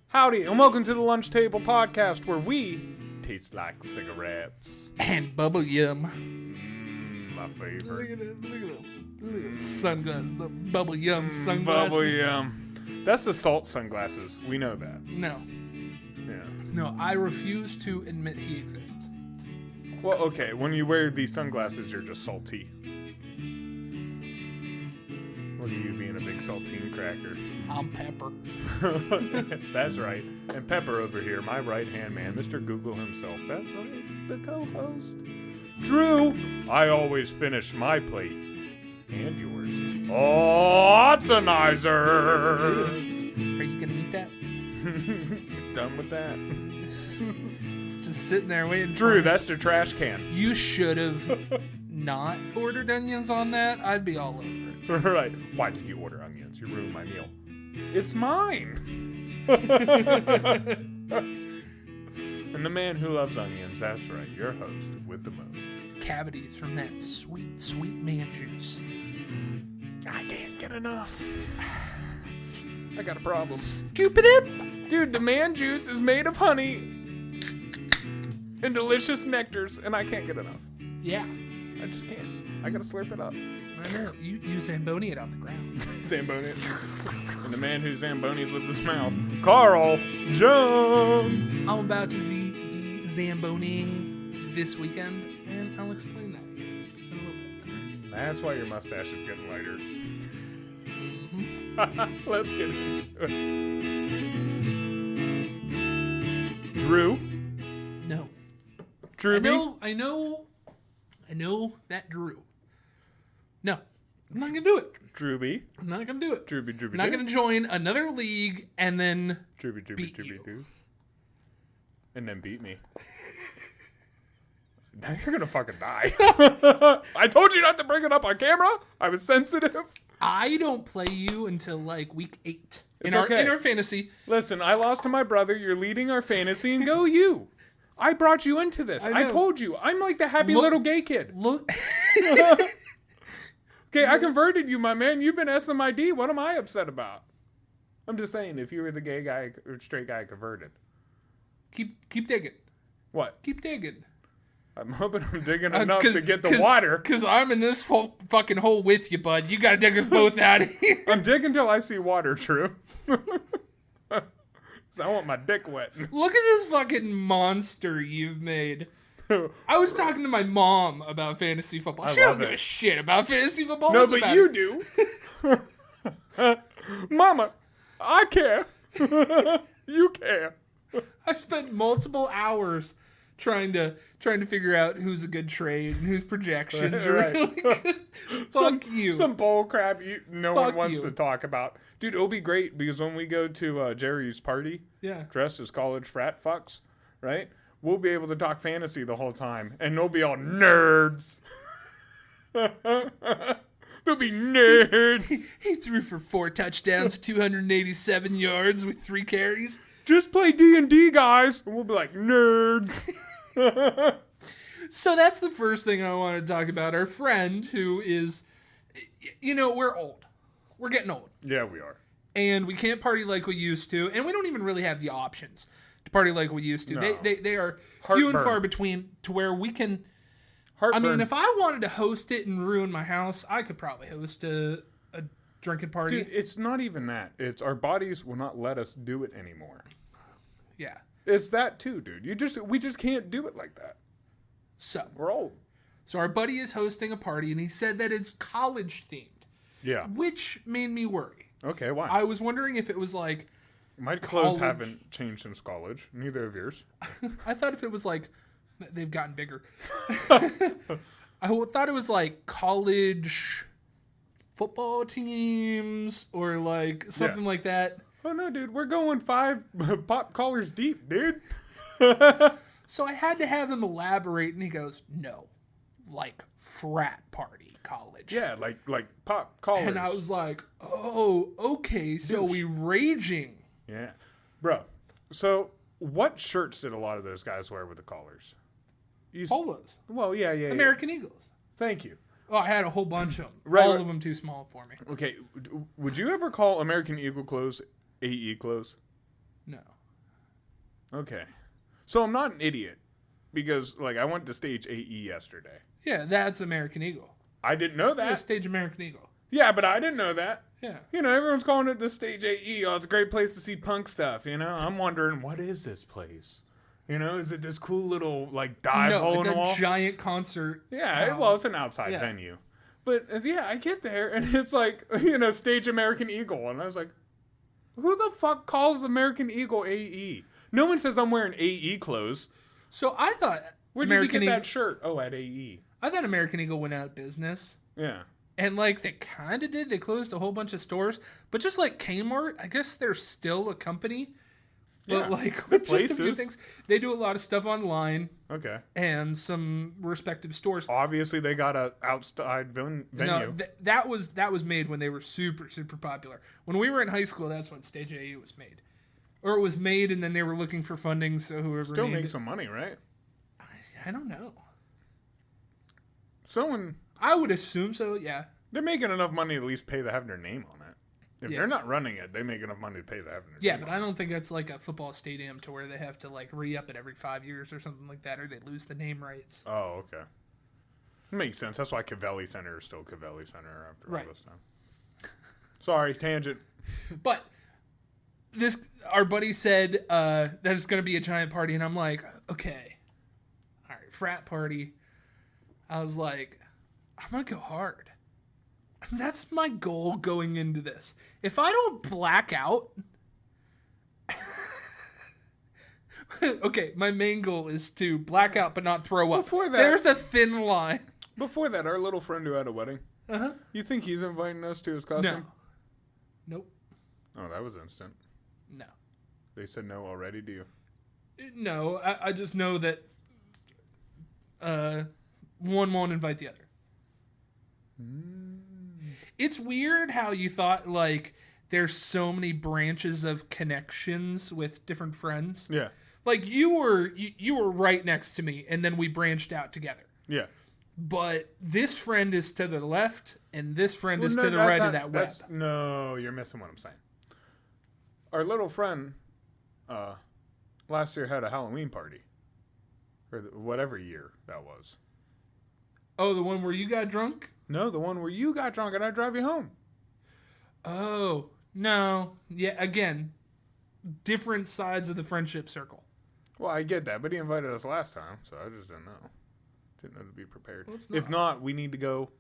Howdy, and welcome to the Lunch Table Podcast, where we taste like cigarettes. And bubble yum. My favorite. Look at them. Sunglasses. The bubble yum sunglasses. Bubble yum. That's the salt sunglasses. We know that. No. Yeah. No, I refuse to admit he exists. Well, okay, when you wear these sunglasses, you're just salty. What are you, being a big saltine cracker? I'm Pepper. That's right. And Pepper over here, my right-hand man, Mr. Google himself. That's right, the co-host. Drew, I always finish my plate. And yours. Otzenizer! Are you going to eat that? Done with that. It's just sitting there waiting. Drew, that's the trash can. You should have not ordered onions on that. I'd be all over it. Right. Why did you order onions? You ruined my meal. It's mine. And the man who loves onions, that's right, your host with the most. Cavities from that sweet, sweet man juice. I can't get enough. I got a problem. Scoop it up. Dude, the man juice is made of honey and delicious nectars, and I can't get enough. Yeah. I just can't. I gotta slurp it up. I know. You Zamboni it off the ground. Zamboni. And the man who Zambonis with his mouth, Carl Jones. I'm about to be Zamboning this weekend, and I'll explain that here in a little bit. That's why your mustache is getting lighter. Mm-hmm. Let's get into it. Drew? No. Drew B? I know that Drew. No. I'm not going to do it. Drew B? I'm not going to do it. Drew B, Drew B, I'm not going to join another league and then Drew B, Drew B, beat Drew B, you. Drew. And then beat me. Now you're going to fucking die. I told you not to bring it up on camera. I was sensitive. I don't play you until like week 8 It's in okay. our fantasy. Listen, I lost to my brother. You're leading our fantasy, and go you. I brought you into this. I I know. told you. I'm like the happy Look- little gay kid. Look. Okay, I converted you, my man. You've been SMID. What am I upset about? I'm just saying, if you were the gay guy or straight guy converted. Keep digging. What? Keep digging. I'm hoping I'm digging enough to get the 'cause- water. Because I'm in this fucking hole with you, bud. You got to dig us both out of here. I'm digging till I see water, True. So I want my dick wet. Look at this fucking monster you've made. I was talking to my mom about fantasy football. She don't give a shit about fantasy football. No, What's but about you it? do. Mama, I care. You care. I spent multiple hours trying to figure out who's a good trade and whose projections are Right. really good. Fuck you. Some bull crap no one Fuck wants you. to talk about. Dude, it'll be great because when we go to Jerry's party, Yeah. dressed as college frat fucks, right? We'll be able to talk fantasy the whole time, and they'll be all nerds. They'll be nerds. He threw for 4 touchdowns, 287 yards with 3 carries. Just play D&D, guys. And we'll be like, nerds. So that's the first thing I want to talk about. Our friend who is, we're old. We're getting old. Yeah, we are. And we can't party like we used to. And we don't even really have the options to party like we used to. No. They are few and Heartburn. far between to where we can... Heartburn. I mean, if I wanted to host it and ruin my house, I could probably host a drinking party. Dude, it's not even that. It's our bodies will not let us do it anymore. Yeah. It's that too, dude. We just can't do it like that. So We're old. our buddy is hosting a party, and he said that it's college themed, Yeah. which made me worry. Okay, why? I was wondering if it was like, My clothes college. haven't changed since college. Neither of yours. I thought if it was like, they've gotten bigger. I thought it was like college football teams or like something like that. Oh no, dude. We're going 5 pop collars deep, dude. So I had to have him elaborate, and he goes, no, like frat party college. Yeah, like pop collars. And I was like, oh, okay, so Douche. we raging. Yeah. Bro, so what shirts did a lot of those guys wear with the collars? Polos. Well, yeah. American Eagles. Thank you. Oh, I had a whole bunch of them. Right, All right. of them too small for me. Okay, would you ever call American Eagle clothes AE clothes? No. Okay. So I'm not an idiot because, like, I went to stage AE yesterday. Yeah, that's American Eagle. I didn't know Yeah, that. stage American Eagle. Yeah, but I didn't know that. Yeah. You know, everyone's calling it the stage AE. Oh, it's a great place to see punk stuff, you know? I'm wondering, what is this place? You know, is it this cool little, like, dive No, hole it's in the wall? a giant concert. Yeah, well, it's an outside Yeah. venue. But, yeah, I get there, and it's like, you know, stage American Eagle. And I was like, who the fuck calls American Eagle AE? No one says I'm wearing AE clothes. So I thought Where did American you get Eagle, that shirt? Oh, at AE. I thought American Eagle went out of business. Yeah. And like they kind of did. They closed a whole bunch of stores, but just like Kmart, I guess they're still a company. But Yeah, like good with just a few places. things, they do a lot of stuff online Okay. and some respective stores. Obviously, they got a outside venue. No, that was made when they were super popular. When we were in high school, that's when Stage AE was made, or it was made, and then they were looking for funding. So whoever Still named make it, some money, right? I don't know. Someone, I would assume so. Yeah. they're making enough money to at least pay to have their name on it. If Yeah. they're not running it, they make enough money to pay to have their Yeah, name but on I don't think that's like a football stadium to where they have to like re-up it every 5 years or something like that, or they lose the name rights. it. Oh, okay. Makes sense. That's why Cavelli Center is still Cavelli Center after Right. all this time. Sorry, tangent. But our buddy said that it's going to be a giant party, and I'm like, okay, all right, frat party. I was like, I'm gonna go hard. That's my goal going into this. If I don't black out, okay, my main goal is to black out but not throw up. Before that- There's a thin line. Before that, our little friend who had a wedding, Uh-huh. you think he's inviting us to his No. costume? Nope. Oh, that was instant. No. They said no already, do you? No, I just know that one won't invite the other. It's weird how you thought, like, there's so many branches of connections with different friends. Yeah. Like, you were right next to me, and then we branched out together. Yeah. But this friend is to the left, and this friend is Well, to the that's right not- of that web. No, you're missing what I'm saying. Our little friend last year had a Halloween party. Or whatever year that was. Oh, the one where you got drunk? No, the one where you got drunk and I drive you home. Oh, no. Yeah, again, different sides of the friendship circle. Well, I get that, but he invited us last time, so I just didn't know. Didn't know to be prepared. Well, it's If not. not, we need to go.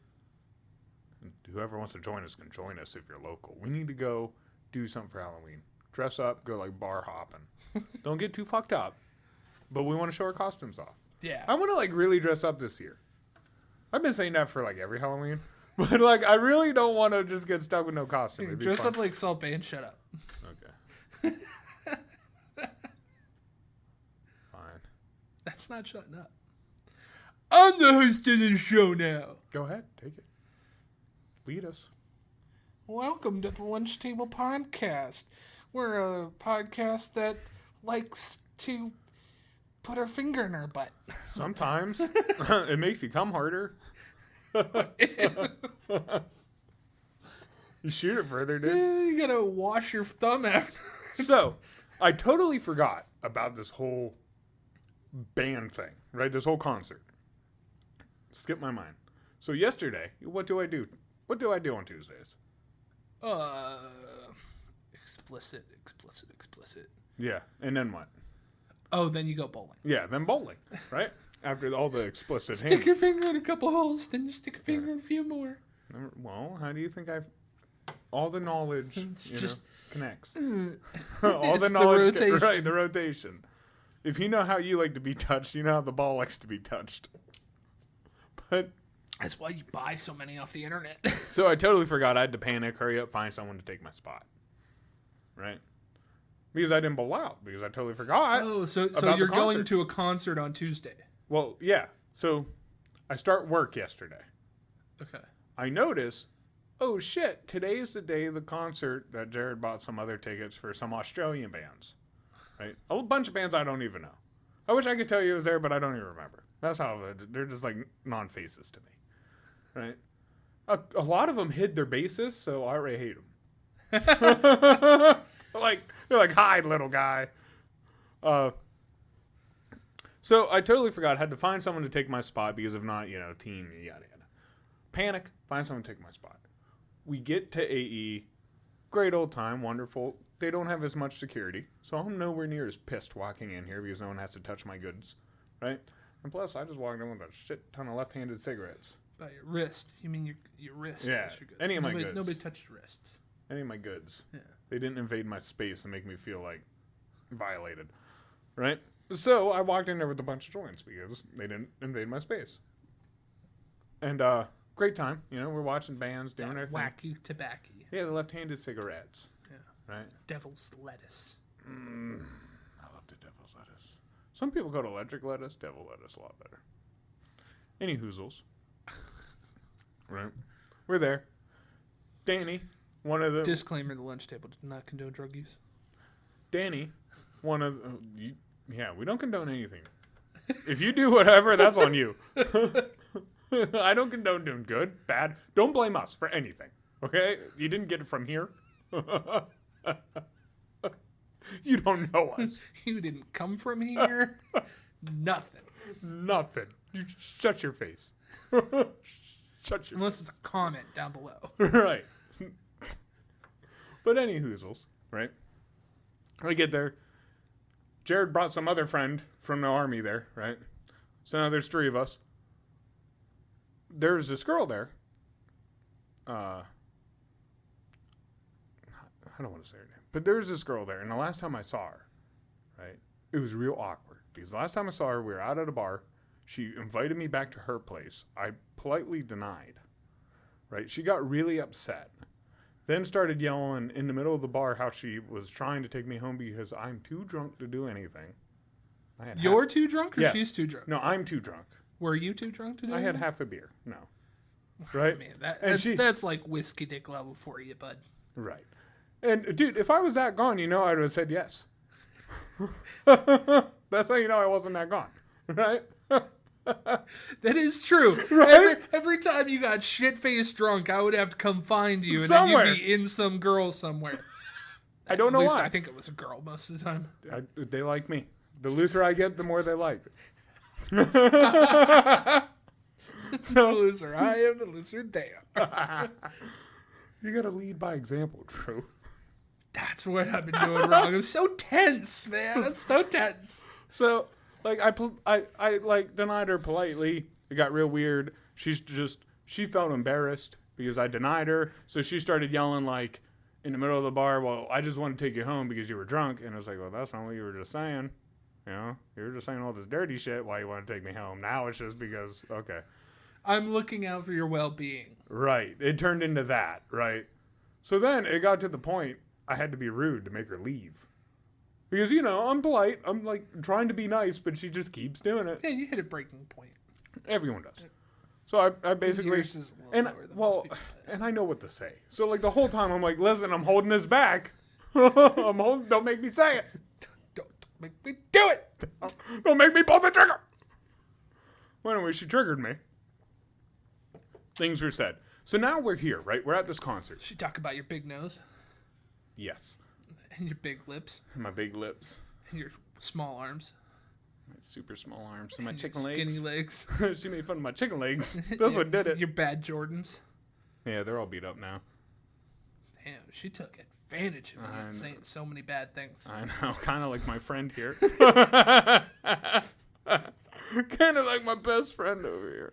Whoever wants to join us can join us if you're local. We need to go do something for Halloween. Dress up, go like bar hopping. Don't get too fucked up, but we want to show our costumes off. Yeah. I want to like really dress up this year. I've been saying that for like every Halloween, but like I really don't want to just get stuck with no costume. It'd be Dress fun. up like Salt Bay and shut up. Okay. Fine. That's not shutting up. I'm the host of the show now. Go ahead, take it. Lead us. Welcome to the Lunch Table Podcast. We're a podcast that likes to put our finger in our butt. Sometimes it makes you come harder. You shoot it further, dude. You gotta wash your thumb after. So, I totally forgot about this whole band thing, right? This whole concert. Skip my mind. So yesterday, what do I do? What do I do on Tuesdays? Explicit. Yeah, and then what? Oh, then you go bowling. Yeah, then bowling, right? After all the explicit Stick your finger in a couple holes, then you stick a finger in a few more. Well, how do you think I've... All the knowledge, just- connects. All It's the the knowledge, rotation. right, the rotation. If you know how you like to be touched, you know how the ball likes to be touched. But, That's why you buy so many off the internet. so I totally forgot. I had to panic, hurry up, find someone to take my spot. Right? Because I didn't bowl out, because I totally forgot. Oh, so about you're the going concert. to a concert on Tuesday. Well, yeah. So I start work yesterday. Okay. I notice, oh shit, today is the day of the concert that Jared bought some other tickets for some Australian bands. Right? A bunch of bands I don't even know. I wish I could tell you it was there, but I don't even remember. That's how they're just like non-faces to me. Right? A lot of them hid their bases, so I already hate them. they're like, hi, little guy. So I totally forgot. I had to find someone to take my spot because if not, team, yada, yada. Panic, find someone to take my spot. We get to AE. Great old time, wonderful. They don't have as much security, so I'm nowhere near as pissed walking in here because no one has to touch my goods, right? And plus, I just walked in with a shit ton of left-handed cigarettes. By your wrist. You mean your wrist? Yeah, Your goods. any of my goods. Nobody touched your wrists. Any of my goods. Yeah. They didn't invade my space and make me feel like violated, right? So I walked in there with a bunch of joints because they didn't invade my space. And great time, we're watching bands, doing our thing. Wacky tobacco. Yeah, the left-handed cigarettes. Yeah. Right? Devil's lettuce. I love the devil's lettuce. Some people go to electric lettuce, devil lettuce a lot better. Any hoozles. Right? We're there. Danny, one of the... Disclaimer, the lunch table did not condone drug use. Danny, one of... yeah, we don't condone anything. If you do whatever, that's on you. I don't condone doing good, bad. Don't blame us for anything. Okay? You didn't get it from here. You don't know us. You didn't come from here. Nothing. Nothing. You shut your face. Shut your Unless it's a comment down below. Right. But any hoozles, right? I get there. Jared brought some other friend from the army there, right? So now there's 3 of us. There's this girl there. I don't want to say her name. But there's this girl there, and the last time I saw her, right, it was real awkward. Because the last time I saw her, we were out at a bar. She invited me back to her place. I politely denied, right? She got really upset. Then started yelling in the middle of the bar how she was trying to take me home because I'm too drunk to do anything. You're too drunk or Yes. she's too drunk? No, I'm too drunk. Were you too drunk to do I had anything? half a beer. No. Right? Man, that's like whiskey dick level for you, bud. Right. And, dude, if I was that gone, I would have said yes. That's how you know I wasn't that gone. Right? That is true. Right? Every time you got shit-faced drunk, I would have to come find you, and Somewhere. then you'd be in some girl somewhere. I don't know At least why. I think it was a girl most of the time. They like me. The looser I get, the more they like. The loser I am, the loser they are. You gotta lead by example, Drew. That's what I've been doing wrong. I'm so tense, man. That's so tense. So, like, I like denied her politely. It got real weird. She felt embarrassed because I denied her. So she started yelling like in the middle of the bar, "Well, I just want to take you home because you were drunk." And I was like, "Well, that's not what you were just saying. You were just saying all this dirty shit. Why you want to take me home? Now it's just because okay." I'm looking out for your well-being. Right. It turned into that, right? So then it got to the point I had to be rude to make her leave. Because, I'm polite. I'm, like, trying to be nice, but she just keeps doing it. Yeah, you hit a breaking point. Everyone does. So I basically... Yours is a little lower than most people. And I know what to say. So, like, the whole time I'm like, listen, I'm holding this back. Don't make me say it. Don't make me do it! Don't make me pull the trigger. Well, anyway, she triggered me. Things were said. So now we're here, right? We're at this concert. She talk about your big nose Yes. and your big lips My big lips. and your small arms. My super small arms. And my and your chicken skinny legs. legs. She made fun of my chicken legs. That's what did it. Your bad Jordans. Yeah, they're all beat up now. Damn, she took advantage of you I and know. saying so many bad things. I know. Kind of like my friend here. Kind of like my best friend over here.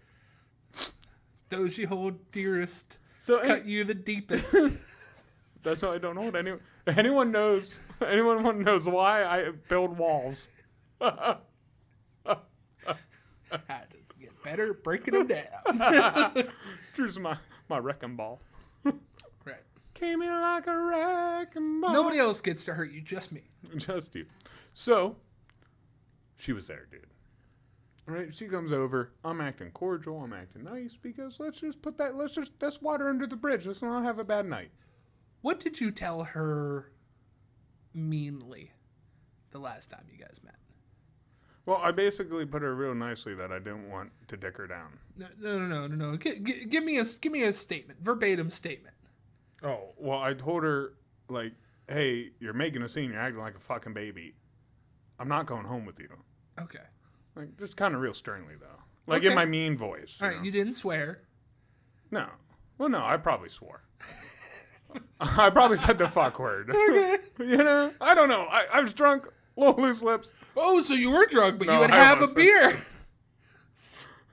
Those you hold dearest So cut you the deepest. that's why I don't hold anyone. Anyone knows why I build walls. I just get better at breaking them down. Drew's my wrecking ball. Right. Came in like a wrecking ball. Nobody else gets to hurt you, just me. Just you. So, she was there, dude. Right? She comes over. I'm acting cordial. I'm acting nice because that's water under the bridge. Let's not have a bad night. What did you tell her meanly the last time you guys met? Well, I basically put her real nicely that I didn't want to dick her down. No. Give me a statement, verbatim statement. Oh, well, I told her, like, hey, you're making a scene. You're acting like a fucking baby. I'm not going home with you. Okay. Like, just kind of real sternly, though. Like, Okay. in my mean voice. All right, you didn't swear. No. Well, no, I probably swore. I probably said the fuck word. Okay. You know? I don't know. I was drunk. Little loose lips. Oh, so you were drunk, but No, you had I half a wasn't. beer.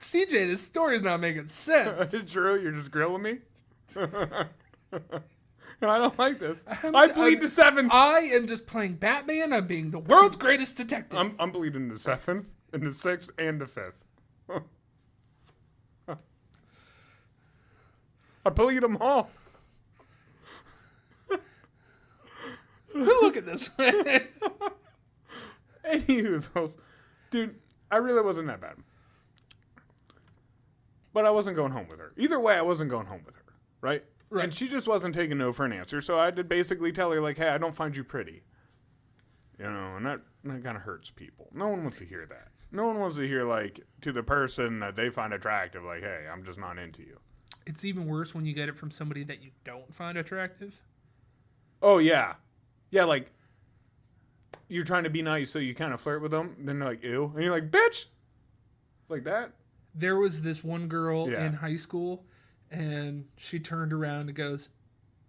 CJ, this story's not making sense. It's true. You're just grilling me. And I don't like this. I plead the seventh. I am just playing Batman. I'm being the world's greatest detective. I'm bleeding the seventh, and the sixth, and the fifth. I plead them all. Look at this way. Anywho, dude, I really wasn't that bad. But I wasn't going home with her. Either way, I wasn't going home with her, right? Right. And she just wasn't taking no for an answer, so I did basically tell her, like, hey, I don't find you pretty. You know, and that kind of hurts people. No one wants to hear that. No one wants to hear, like, to the person that they find attractive, like, hey, I'm just not into you. It's even worse when you get it from somebody that you don't find attractive. Oh, yeah. Yeah, like, you're trying to be nice, so you kind of flirt with them, then they're like, ew. And you're like, bitch! Like that? There was this one girl Yeah. in high school, and she turned around and goes,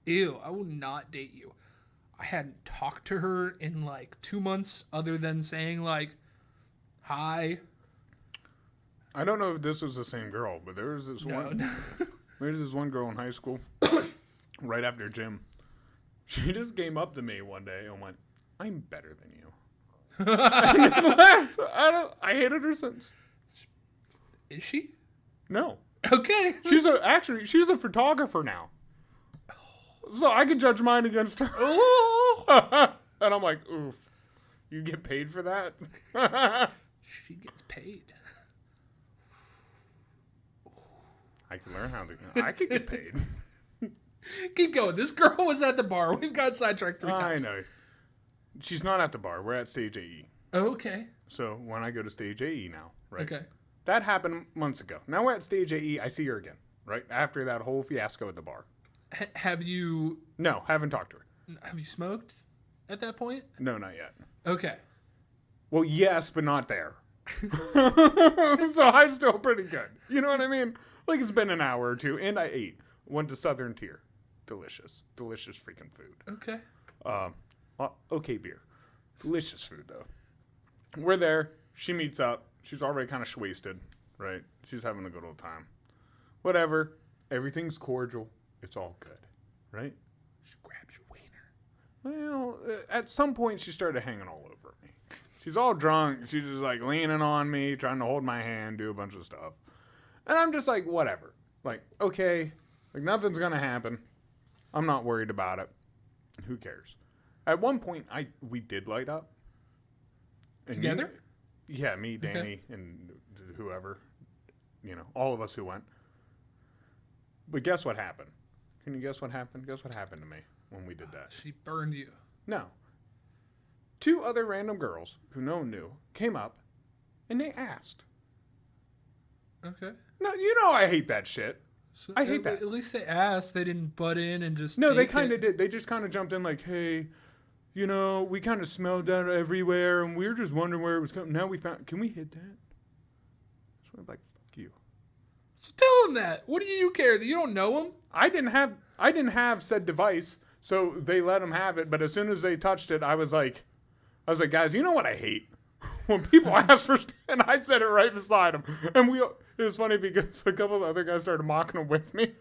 ew, I will not date you. I hadn't talked to her in like 2 months other than saying like, hi. I don't know if this was the same girl, but there was this one. No. There's this one girl in high school, right after gym. She just came up to me one day and went, I'm better than you. And just left. I hated her since. Is she? No. Okay. She's a photographer now. So I can judge mine against her. Oh. And I'm like, oof. You get paid for that? She gets paid. I can learn how to. I could get paid. Keep going. This girl was at the bar. We've got sidetracked 3 I times. know. She's not at the bar. We're at Stage AE. Okay. So when I go to Stage AE now, right? Okay. That happened months ago. Now we're at Stage AE. I see her again, right? After that whole fiasco at the bar. Have you No, haven't talked to her. smoked at that point? No, not yet. Okay. Well, yes, but not there. So I'm still pretty good. You know what I mean? Like, it's been an hour or two, and I ate. Went to Southern Tier. Delicious. Delicious freaking food. Okay. Okay beer. Delicious food, though. We're there. She meets up. She's already kind of wasted, right? She's having a good old time. Whatever. Everything's cordial. It's all good, right? She grabs your wiener. Well, at some point, she started hanging all over me. She's all drunk. She's just, like, leaning on me, trying to hold my hand, do a bunch of stuff. And I'm just like, whatever. Like, okay. Like, nothing's going to happen. I'm not worried about it. Who cares? At one point, we did light up. And Together? Yeah, me, Danny, and whoever. You know, all of us who went. But guess what happened? Can you guess what happened? Guess what happened to me when we did that? She burned you. No. 2 other random girls who no one knew came up and they asked. Okay. No, you know I hate that shit. So I hate that. At least they asked. They didn't butt in and just. No, they take kind it. of did. They just kind of jumped in like, hey, you know, we kind of smelled that everywhere and we were just wondering where it was coming. Now we found, can we hit that? So I'm like, fuck you. So tell them that. What do you care that you don't know them? I didn't have said device, so they let them have it. But as soon as they touched it, I was like, guys, you know what I hate? When people ask for, and I said it right beside them. And it was funny because a couple of the other guys started mocking them with me.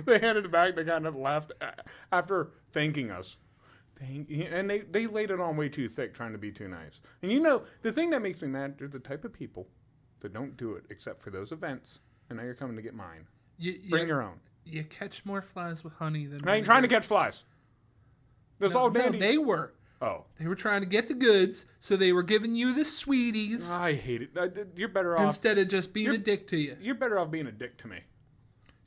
They handed it back. They kind of left after thanking us. And they laid it on way too thick, trying to be too nice. And you know, the thing that makes me mad, they're the type of people that don't do it except for those events. And now you're coming to get mine. Bring your own. You catch more flies with honey than. I ain't trying to catch flies. That's all Danny. They were. Oh. They were trying to get the goods, so they were giving you the sweeties I hate it. You're better off. instead of just being a dick to you. You're better off being a dick to me.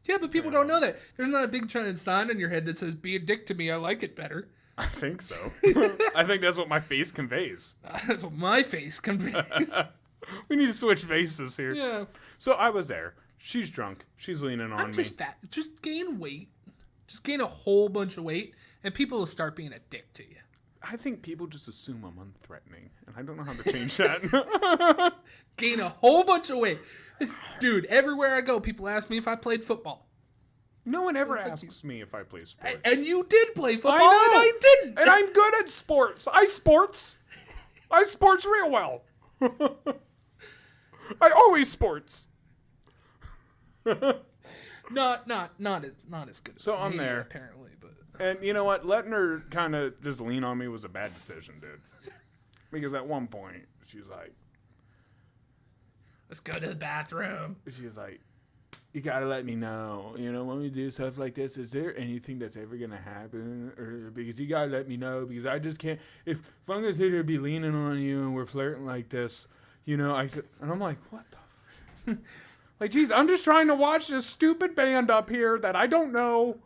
Yeah, but people don't know that. There's not a big giant sign on your head that says, be a dick to me, I like it better. I think so. I think that's what my face conveys. That's what my face conveys. We need to switch faces here. Yeah. So I was there. She's drunk. She's leaning on I'm me. just fat. Just gain weight. Just gain a whole bunch of weight, And people will start being a dick to you. I think people just assume I'm unthreatening, and I don't know how to change that. Gain a whole bunch of weight. Dude, everywhere I go, people ask me if I played football. No one ever asks me if I play sports. And you did play football, I know. and I didn't. And I'm good at sports. I sports real well. I always sports. Not as good as So I'm me, there. apparently, but And you know what? Letting her kind of just lean on me was a bad decision, dude. Because at one point, she's like, let's go to the bathroom. she was like, you gotta let me know, when we do stuff like this, is there anything that's ever gonna happen? Or because you gotta let me know, because I just can't, if I'm gonna sit here and be leaning on you and we're flirting like this, and I'm like, what the like, geez, I'm just trying to watch this stupid band up here that I don't know.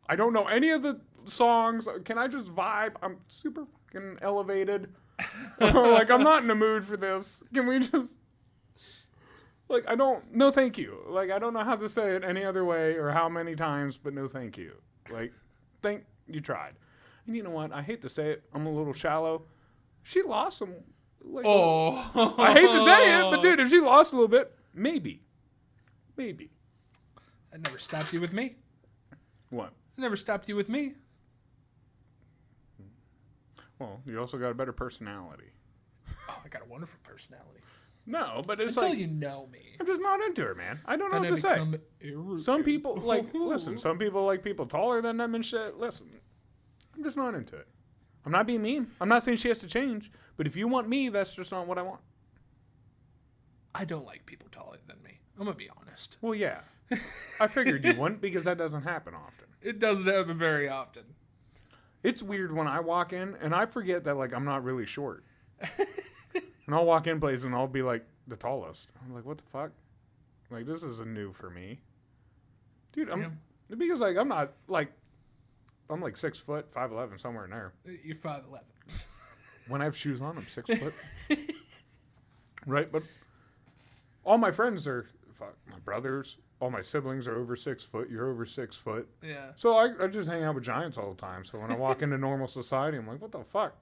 I don't know any of the songs. Can I just vibe? I'm super fucking elevated. Like, I'm not in the mood for this. Can we just... Like, no thank you. Like, I don't know how to say it any other way or how many times, but no thank you. Like, think you tried. And you know what? I hate to say it. I'm a little shallow. She lost some... Like, I hate to say it, but dude, if she lost a little bit, maybe. That never stopped you with me. What? It never stopped you with me. Well, you also got a better personality. Oh, I got a wonderful personality. No, but it's Until like... you know me. I'm just not into her, man. I don't know Then what to I say. become Some people, listen, some people like people taller than them and shit. Listen, I'm just not into it. I'm not being mean. I'm not saying she has to change. But if you want me, that's just not what I want. I don't like people taller than me. I'm going to be honest. Well, yeah. I figured you wouldn't because that doesn't happen often. It doesn't happen very often. It's weird when I walk in and I forget that, like, I'm not really short. And I'll walk in places and I'll be, like, the tallest. I'm like, what the fuck? Like, this is a new for me. Dude, because, like, I'm not, like, I'm like 6 foot, 5'11", somewhere in there. You're 5'11". When I have shoes on, I'm 6 foot. Right? But all my friends are, my brothers, all my siblings are over 6 foot. You're over 6 foot. Yeah. So I just hang out with giants all the time. So when I walk into normal society, I'm like, what the fuck?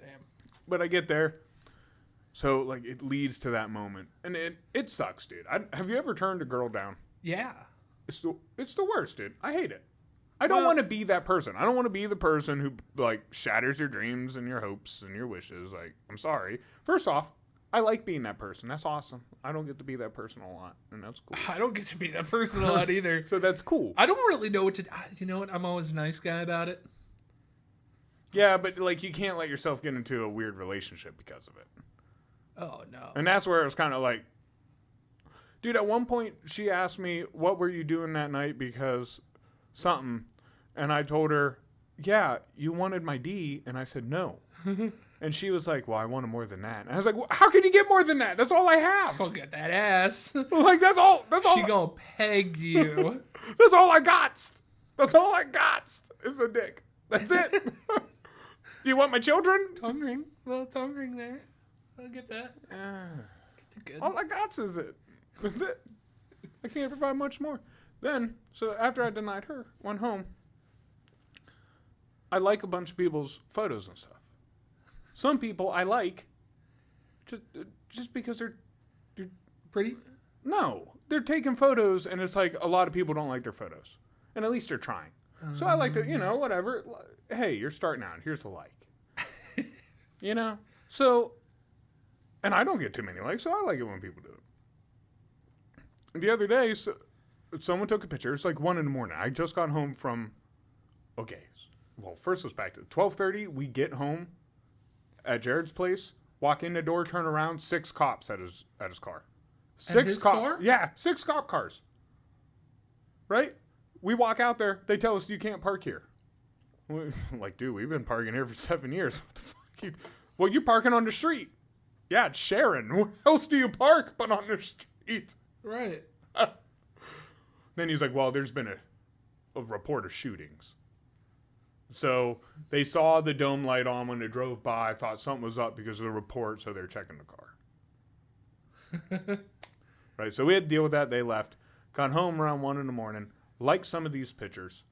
Damn. But I get there. So, like, it leads to that moment. And it sucks, dude. Have you ever turned a girl down? Yeah. It's the worst, dude. I hate it. I don't want to be that person. I don't want to be the person who, like, shatters your dreams and your hopes and your wishes. Like, I'm sorry. First off, I like being that person. That's awesome. I don't get to be that person a lot, and that's cool. I don't get to be that person a lot either. So that's cool. I don't really know what to... You know what? I'm always a nice guy about it. Yeah, but, like, you can't let yourself get into a weird relationship because of it. Oh, no. And that's where it was kind of like... Dude, at one point, she asked me, what were you doing that night because something. And I told her, yeah, you wanted my D. And I said, no. And she was like, well, I wanted more than that. And I was like, well, how can you get more than that? That's all I have. I'll get that ass. Like, that's all. She gonna peg you. That's all I got. That's all I got is a dick. That's it. Do you want my children? Tongue ring. Little tongue ring there. I'll get that. Good. All I got is it. That's it. I can't provide much more. Then, so after I denied her, went home. I like a bunch of people's photos and stuff. Some people I like just because they're Pretty? no, they're taking photos and it's like a lot of people don't like their photos. And at least they're trying. So I like to, whatever. Hey, you're starting out. Here's the like. So, and I don't get too many likes, so I like it when people do it. The other day, someone took a picture. It's like 1 a.m. I just got home from, well, first let's back to 12:30. We get home at Jared's place, walk in the door, turn around, 6 cops at his car. His car? Yeah, 6 cop cars. Right? We walk out there. They tell us you can't park here. Like, dude, we've been parking here for 7 years. What the fuck? Well, you're parking on the street. Yeah, it's Sharon. Where else do you park but on the street? Right. Then he's like, well, there's been a report of shootings. So they saw the dome light on when they drove by, thought something was up because of the report, so they're checking the car. Right, so we had to deal with that. They left. Got home around 1 a.m. Liked some of these pictures.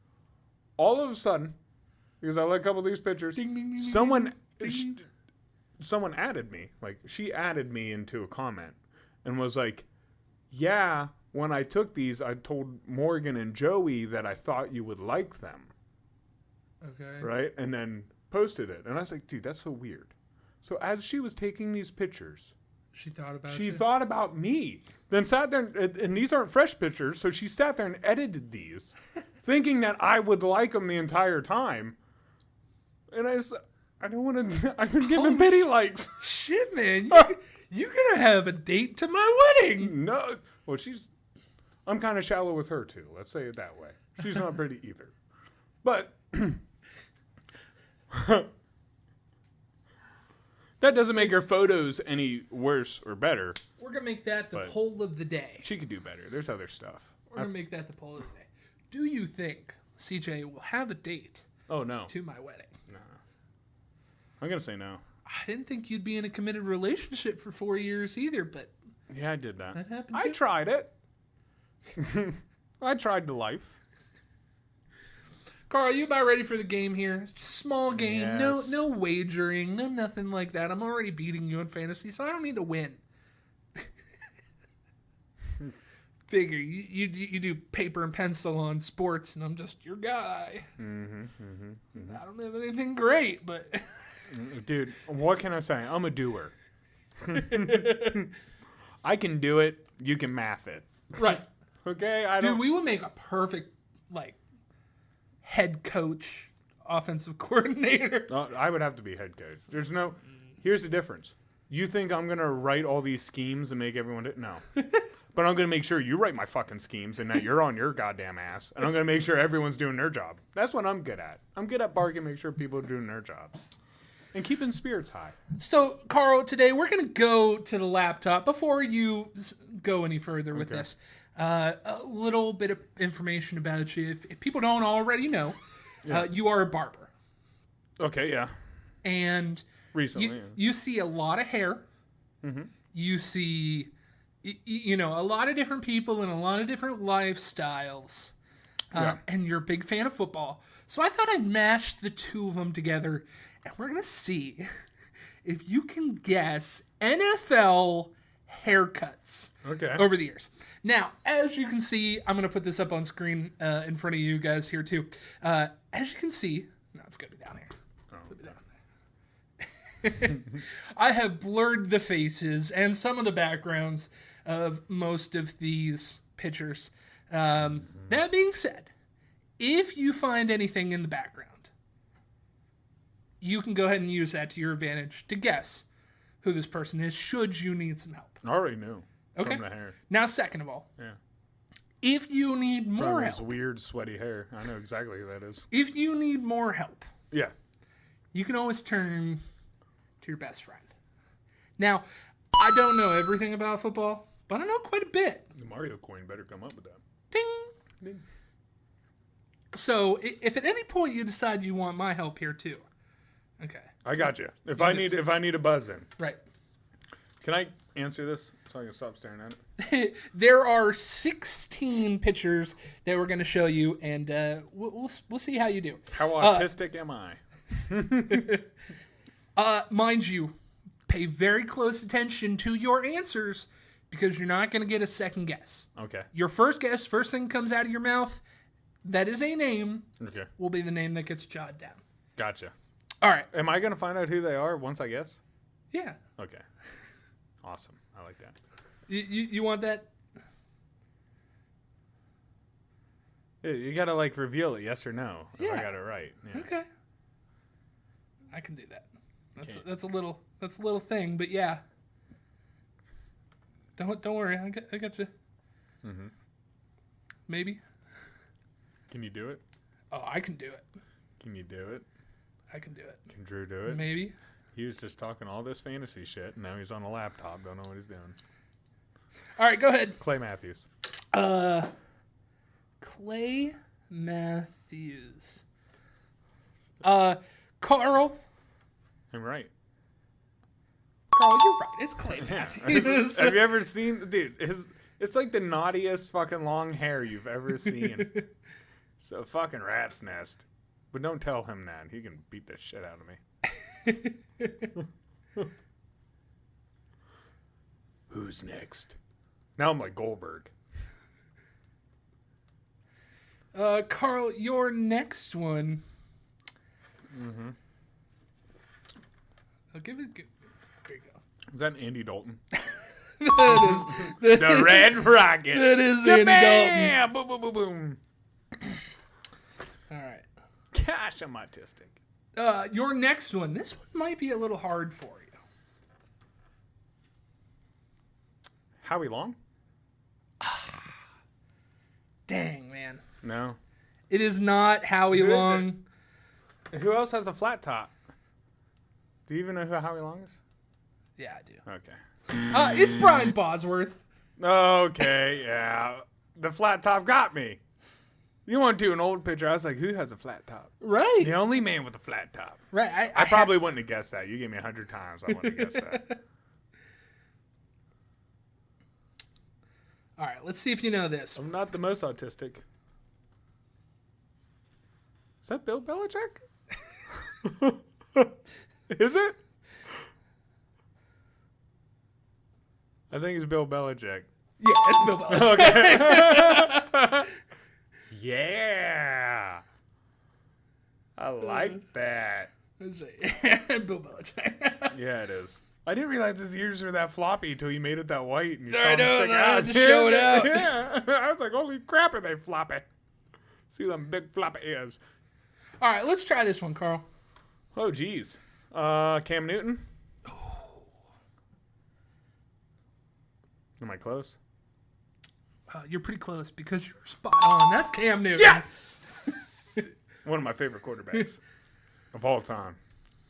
All of a sudden, because I like a couple of these pictures. Ding, ding, ding, Someone, ding, ding. someone added me. Like, she added me into a comment and was like, yeah, when I took these, I told Morgan and Joey that I thought you would like them. Okay. Right? And then posted it. And I was like, dude, that's so weird. So as she was taking these pictures, She thought about she you. thought about me. Then sat there, and these aren't fresh pictures, so she sat there and edited these, thinking that I would like them the entire time. And I don't want to, I've been giving pity likes. Shit, man. You're going to have a date to my wedding. No. Well, I'm kind of shallow with her, too. Let's say it that way. She's not pretty either. But that doesn't make her photos any worse or better. We're going to make that the But- poll of the day. She could do better. There's other stuff. We're going to make that the poll of the day. Do you think CJ will have a date Oh, no. to my wedding? I'm going to say no. I didn't think you'd be in a committed relationship for 4 years either, but Yeah, I did that. that happened I too. tried it. I tried the life. Carl, you about ready for the game here? It's just a small game, Yes. no wagering, no nothing like that. I'm already beating you in fantasy, so I don't need to win. Figure you do paper and pencil on sports, and I'm just your guy. I don't have anything great, but Dude, what can I say? I'm a doer. I can do it. You can math it. right, Okay? I don't. dude, we would make a perfect head coach, offensive coordinator. I would have to be head coach. Here's the difference. You think I'm going to write all these schemes and make everyone do? No. But I'm going to make sure you write my fucking schemes and that you're on your goddamn ass. And I'm going to make sure everyone's doing their job. That's what I'm good at. I'm good at bargaining, make sure people are doing their jobs. And keeping spirits high. So, Carl, today we're going to go to the laptop. Before you go any further with Okay. this, a little bit of information about you. If people don't already know, you are a barber. Okay, yeah. And Recently. you, you see a lot of hair. You see, a lot of different people and a lot of different lifestyles. Yeah. And you're a big fan of football. So I thought I'd mash the two of them together. And we're going to see if you can guess NFL haircuts Okay. over the years. Now, as you can see, I'm going to put this up on screen in front of you guys here too. As you can see, no, it's going to be down here. I have blurred the faces and some of the backgrounds of most of these pictures. That being said, if you find anything in the background, you can go ahead and use that to your advantage to guess who this person is, should you need some help. I already knew. Okay. From the hair. Now, second of all, Yeah. if you need more From his help, weird, sweaty hair. I know exactly who that is. if you need more help, Yeah. you can always turn to your best friend. Now, I don't know everything about football, but I know quite a bit. The Mario coin better come up with that. Ding. Ding. So, if at any point you decide you want my help here too, okay, I got you. If I need a buzz in. right. Can I answer this so I can stop staring at it? There are 16 pictures that we're going to show you, and we'll see how you do. How autistic am I? Mind you, pay very close attention to your answers because you're not going to get a second guess. Okay. Your first guess, first thing comes out of your mouth, that is a name, Okay. will be the name that gets jotted down. Gotcha. All right. Am I going to find out who they are once I guess? Yeah. Okay. Awesome. I like that. You want that? Yeah, you got to like reveal it, yes or no. If I Yeah. got it right. Yeah. Okay. I can do that. That's a little thing, but yeah. Don't worry. I got you. Mhm. Maybe. Can you do it? Oh, I can do it. Can you do it? I can do it. Can Drew do it? Maybe. He was just talking all this fantasy shit, and now he's on a laptop. Don't know what he's doing. All right, go ahead. Clay Matthews. Clay Matthews. Carl. I'm right. Carl, you're right. It's Clay Matthews. Have you ever seen, dude? It's like the naughtiest fucking long hair you've ever seen. So fucking rat's nest. But don't tell him that. He can beat the shit out of me. Who's next? Now I'm like Goldberg. Carl, your next one. Mm-hmm. I'll give it. There you go. Is that Andy Dalton? That is The Red Rocket. That is Andy Dalton. Yeah, boom, boom, boom, boom. All right. Gosh, I'm autistic. Your next one. This one might be a little hard for you. Howie Long? Dang, man. No. It is not Howie Who is Long. Who else has a flat top? Do you even know who Howie Long is? Yeah, I do. Okay. It's Brian Bosworth. Okay, yeah. The flat top got me. You want to do an old picture? I was like, who has a flat top? Right. The only man with a flat top. Right. I probably wouldn't have guessed that. You gave me 100 times. I wouldn't have guessed that. All right, let's see if you know this. I'm not the most autistic. Is that Bill Belichick? Is it? I think it's Bill Belichick. Yeah, it's Bill Belichick. Okay. Yeah. I like that. Bill Belichick. Yeah, it is. I didn't realize his ears were that floppy until you made it that white and you I saw them know, stick man, out. just show it out. Yeah. I was like, holy crap, are they floppy? See them big floppy ears. All right, let's try this one, Carl. Oh, geez. Cam Newton? Am I close? You're pretty close because you're spot on. That's Cam Newton. Yes! One of my favorite quarterbacks of all time.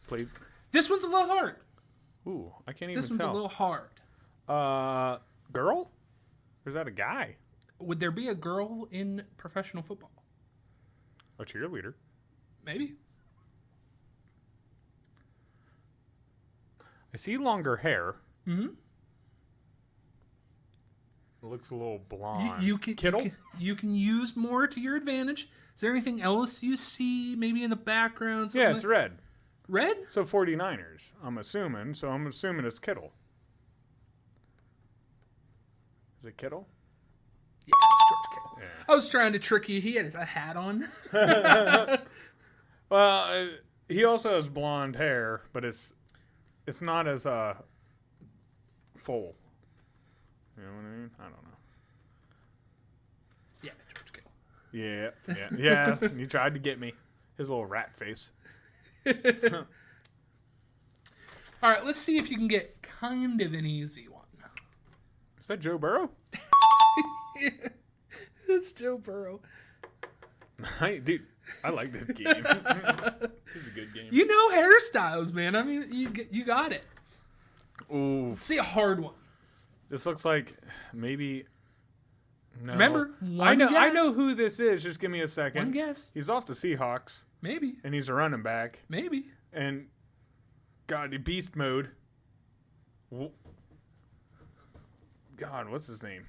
Played. This one's a little hard. Ooh, I can't even This one's tell. a little hard. Girl? Or is that a guy? Would there be a girl in professional football? A cheerleader. Maybe. I see longer hair. Mm-hmm. It looks a little blonde. You can, Kittle? you can use more to your advantage. Is there anything else you see maybe in the background? Yeah, it's red. Red? So 49ers, I'm assuming. So I'm assuming it's Kittle. Is it Kittle? Yeah, it's George Kittle. Yeah. I was trying to trick you. He had a hat on. Well, he also has blonde hair, but it's not as full. You know what I mean? I don't know. Yeah, George Kittle. Yeah. He tried to get me. His little rat face. All right, let's see if you can get kind of an easy one. Is that Joe Burrow? It's Joe Burrow. Dude, I like this game. It's a good game. You know hairstyles, man. I mean, you got it. Ooh, Let's see a hard one. this looks like maybe. No. Remember, I know guess. who this is. Just give me a second. One guess. He's off the Seahawks, Maybe. and he's a running back. Maybe. And God, beast mode. God, what's his name?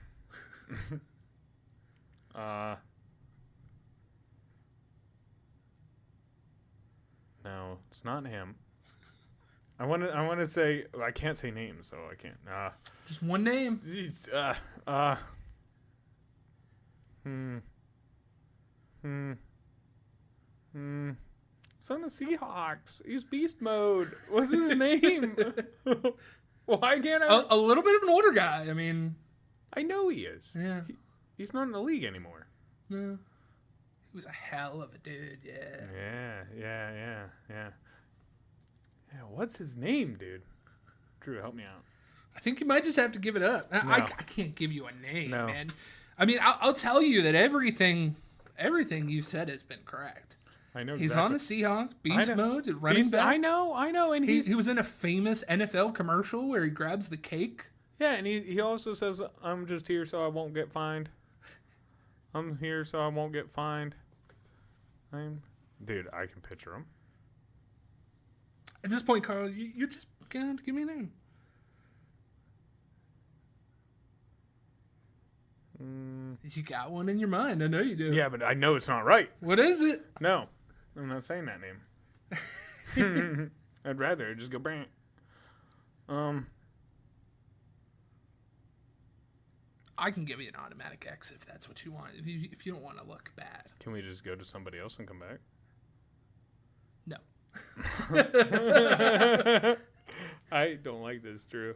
No, it's not him. I want to say I can't say names, so I can't. Just one name. It's on the Seahawks. He's beast mode. What's his name? Why can't I? A little bit of an older guy. I mean, I know he is. yeah. He's not in the league anymore. No. He was a hell of a dude, yeah. Yeah. What's his name, dude? Drew, help me out. I think you might just have to give it up. No. I can't give you a name, No. man. I mean, I'll tell you that everything you said has been correct. I know. He's exactly. on the Seahawks, beast I know. mode, at running back. I know, and He was in a famous NFL commercial where he grabs the cake. yeah, and he also says, "I'm just here so I won't get fined. I'm here so I won't get fined." Dude, I can picture him. At this point, Carl, you're just gonna have to give me a name. You got one in your mind. I know you do. Yeah, but I know it's not right. What is it? No, I'm not saying that name. I'd rather just go Brant. I can give you an automatic X if that's what you want. If you don't want to look bad. Can we just go to somebody else and come back? No. I don't like this, Drew.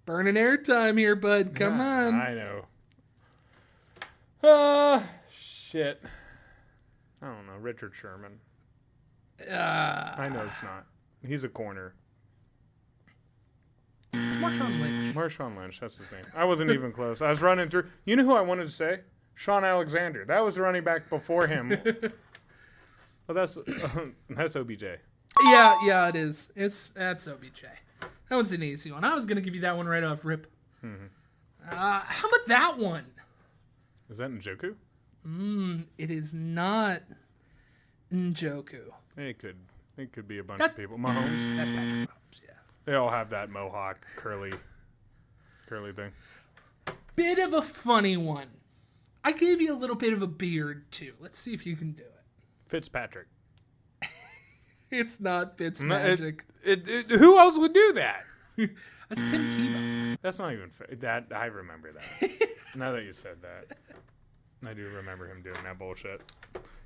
Burning airtime here, bud. Come on. I know. Shit. I don't know. Richard Sherman. I know it's not. He's a corner. It's Marshawn Lynch. Marshawn Lynch, that's his name. I wasn't even close. I was running through. You know who I wanted to say? Sean Alexander. That was the running back before him. Well, that's OBJ. Yeah, it is. That's OBJ. That one's an easy one. I was gonna give you that one right off rip. Mm-hmm. How about that one? Is that Njoku? It is not Njoku. It could be a bunch of people. Mahomes. That's Patrick Mahomes. Yeah. They all have that mohawk curly thing. Bit of a funny one. I gave you a little bit of a beard too. Let's see if you can do it. Fitzpatrick. It's not Fitzmagic. Who else would do that? That's Tim Tebow. That's not even fair. That I remember that. Now that you said that, I do remember him doing that bullshit.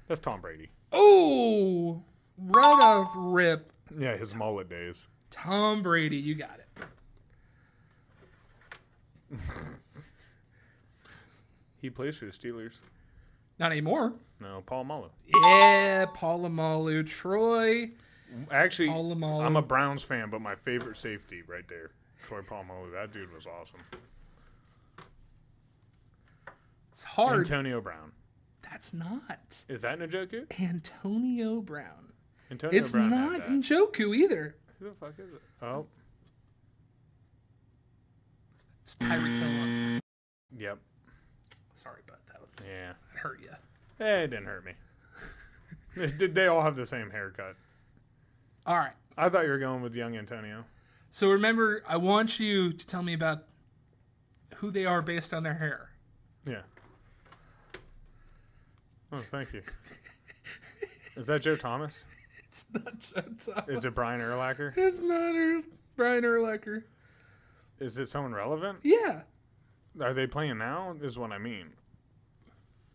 That's Tom Brady. Oh, right off rip. Yeah, his mullet days. Tom Brady, you got it. He plays for the Steelers. Not anymore. No, Paul Malu. Yeah, Polamalu, Troy. Actually, Polamalu. I'm a Browns fan, but my favorite safety right there, Troy Polamalu. That dude was awesome. It's hard. Antonio Brown. That's not Is that Njoku? Antonio Brown. Antonio It's Brown not had that. Njoku either. Who the fuck is it? Oh, It's Tyreek Hill. yep. Sorry, but that Yeah. hurt you. It didn't hurt me. They all have the same haircut. All right. I thought you were going with young Antonio. So remember, I want you to tell me about who they are based on their hair. Yeah. Oh, thank you. Is that Joe Thomas? It's not Joe Thomas. Is it Brian Urlacher? It's not Brian Urlacher. Is it someone relevant? Yeah. Are they playing now? Is what I mean.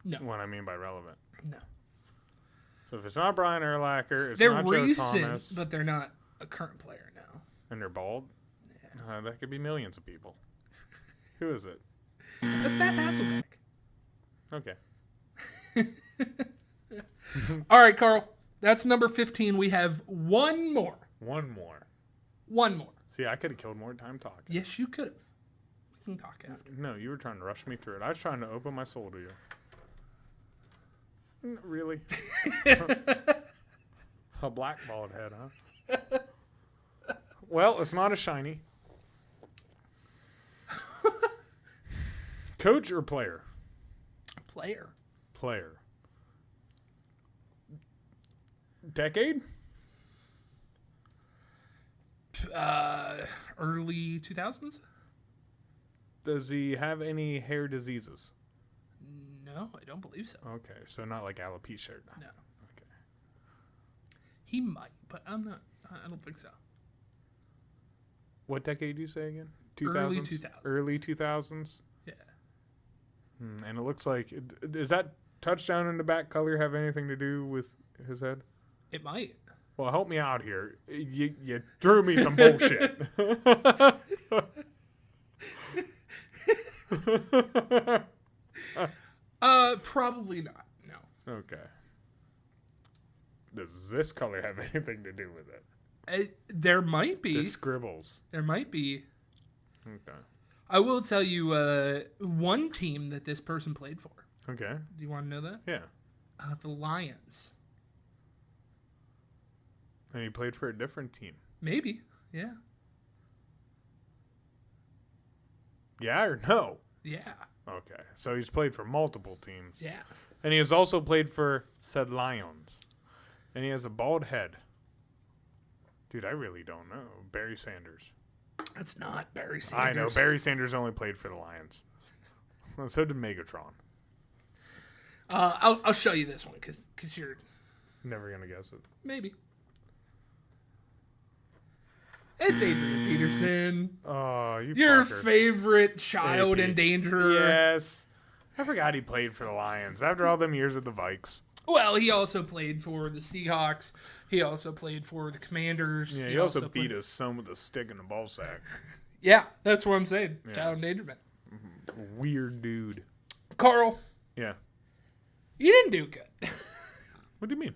No. What I mean by relevant. No. So if it's not Brian Urlacher, it's They're not recent, Joe Thomas, but they're not a current player now. and they're bald, that could be millions of people. Who is it? That's Matt Hasselbeck. Okay. All right, Carl. That's number 15. We have one more. One more. One more. See, I could have killed more time talking. Yes, you could have. We can talk after. No, you were trying to rush me through it. I was trying to open my soul to you. Really? A black bald head, huh? Well, it's not a shiny. Coach or player? Player. Player. Decade? Early 2000s? Does he have any hair diseases? No, I don't believe so. Okay, so not like alopecia. No. Okay. He might, but I don't think so. What decade do you say again? Early 2000s. Early 2000s? Yeah. And it looks like, does that touchdown in the back color have anything to do with his head? It might. Well, help me out here. You threw me some bullshit. Probably not. No. Okay. Does this color have anything to do with it? There might be. The scribbles. There might be. Okay. I will tell you one team that this person played for. Okay. Do you want to know that? Yeah. The Lions. And he played for a different team. Maybe. Yeah. Yeah or no? Yeah. Okay. So he's played for multiple teams. Yeah. And he has also played for said Lions. And he has a bald head. Dude, I really don't know. Barry Sanders. That's not Barry Sanders. I know. Barry Sanders only played for the Lions. Well, so did Megatron. I'll show you this one because you're Never going to guess it. maybe. It's Adrian Peterson. Oh, you Your fucker. favorite child AP. endangerer. Yes. I forgot he played for the Lions after all them years at the Vikes. Well, he also played for the Seahawks. He also played for the Commanders. Yeah, he also beat his son with a stick in the ball sack. Yeah, that's what I'm saying. Child endangerment. Weird dude. Carl, Yeah. you didn't do good. What do you mean?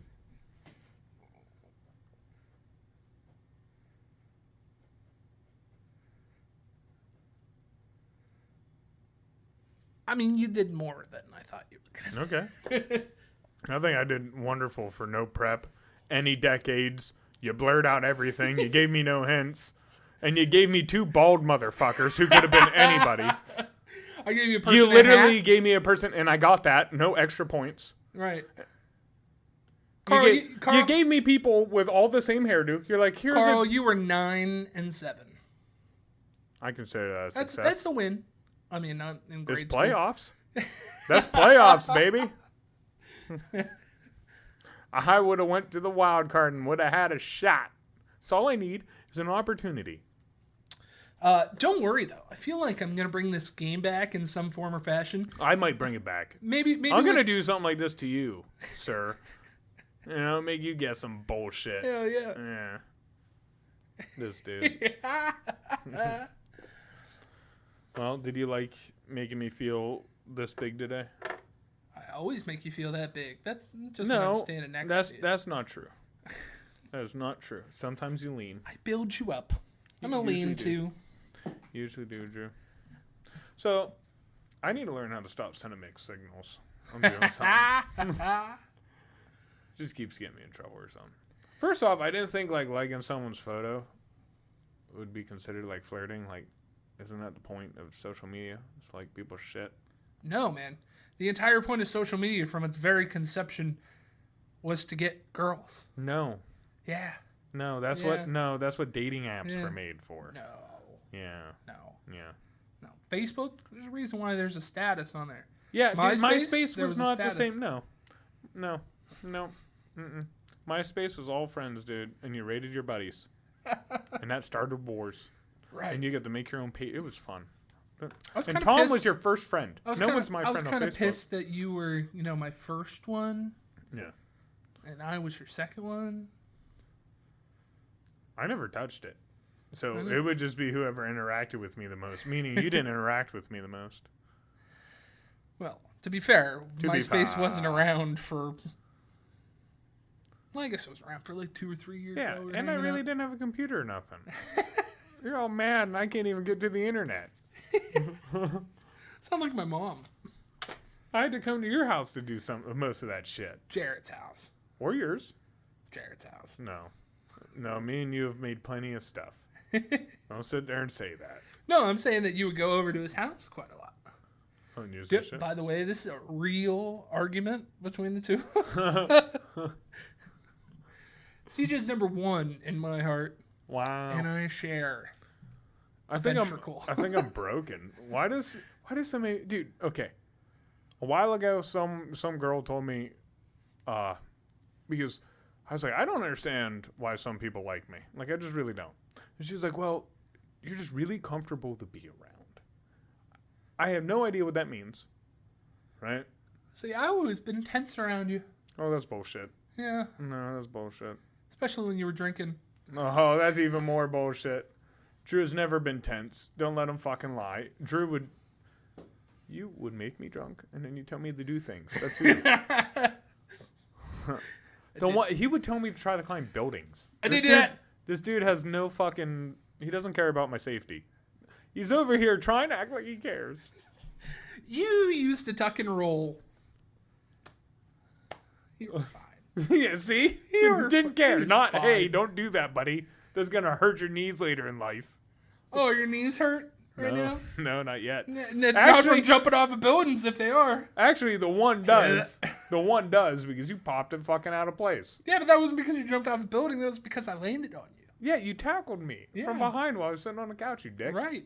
I mean, you did more than I thought you were going to. Okay. I think I did wonderful for no prep. Any decades. You blurred out everything. You gave me no hints. And you gave me two bald motherfuckers who could have been anybody. I gave you a person You in a literally hat. gave me a person, and I got that. No extra points. Right. You Carl, gave me people with all the same hairdo. You're like, here's Carl, a... you were 9 and 7. I consider that a That's success. a win. I mean, not in grade It's school. playoffs. That's playoffs, baby. I would have went to the wild card and would have had a shot. That's all I need is an opportunity. Don't worry though. I feel like I'm gonna bring this game back in some form or fashion. I might bring it back. Maybe I'm going to do something like this to you, sir. You know, make you guess some bullshit. Hell yeah. Yeah. This dude. Well, did you like making me feel this big today? I always make you feel that big. That's just when I'm No, standing next to you. that's not true. That is not true. Sometimes you lean. I build you up. I'm You a lean usually do. too. Usually do, Drew. So, I need to learn how to stop sending mixed signals. I'm doing something. Just keeps getting me in trouble or something. First off, I didn't think like liking someone's photo would be considered like flirting. Like, isn't that the point of social media? It's like people's shit. No, man. The entire point of social media from its very conception was to get girls. No, Yeah. no, that's Yeah. that's what dating apps Yeah. were made for. No. Yeah, No. yeah. No. Facebook, there's a reason why there's a status on there. Yeah, dude, MySpace, MySpace there was was a not the status. same. No. Mm-mm. MySpace was all friends, dude, and you rated your buddies, and that started wars. Right. And you get to make your own page. It was fun. I was And kinda Tom pissed- was your first friend. I was No kinda, one's my I was friend on kind Facebook. of pissed that you were, my first one, Yeah, and I was your second one. I never touched it, so I know. it would just be whoever interacted with me the most. Meaning you didn't interact with me the most. Well, to be fair, To be MySpace wasn't fair. around for. Well, I guess it was around for like 2 or 3 years. Yeah, while we were and I hanging really out. didn't have a computer or nothing. You're all mad, and I can't even get to the internet. Sound like my mom. I had to come to your house to do most of that shit, Jarrett's house. or yours. Jarrett's house. No, me and you have made plenty of stuff. Don't sit there and say that. No, I'm saying that you would go over to his house quite a lot. Oh, news Yep, and shit. by the way, this is a real argument between the two. CJ's number 1 in my heart, Wow. and I share. I think I'm ventricle. I think I'm broken. Why does somebody, dude? Okay, a while ago, some girl told me, because I was like, I don't understand why some people like me. Like, I just really don't. And she was like, well, you're just really comfortable to be around. I have no idea what that means. Right? See, I've always been tense around you. Oh, that's bullshit. Yeah, No, that's bullshit. especially when you were drinking. Oh, that's even more bullshit. Drew has never been tense. Don't let him fucking lie. You would make me drunk, and then you tell me to do things. That's you. He would tell me to try to climb buildings. I This did dude- that. This dude has no fucking... He doesn't care about my safety. He's over here trying to act like he cares. You used to tuck and roll. You were fine. Yeah, see? He You didn't care. was Not, hey, fine. don't do that, buddy. That's going to hurt your knees later in life. Oh, your knees hurt right no, now? no, not yet. It's not Actually- from jumping off of buildings if they are. Actually, the one does. The one does because you popped it fucking out of place. Yeah, but that wasn't because you jumped off a building. That was because I landed on you. Yeah, you tackled me Yeah. from behind while I was sitting on the couch, you dick. Right.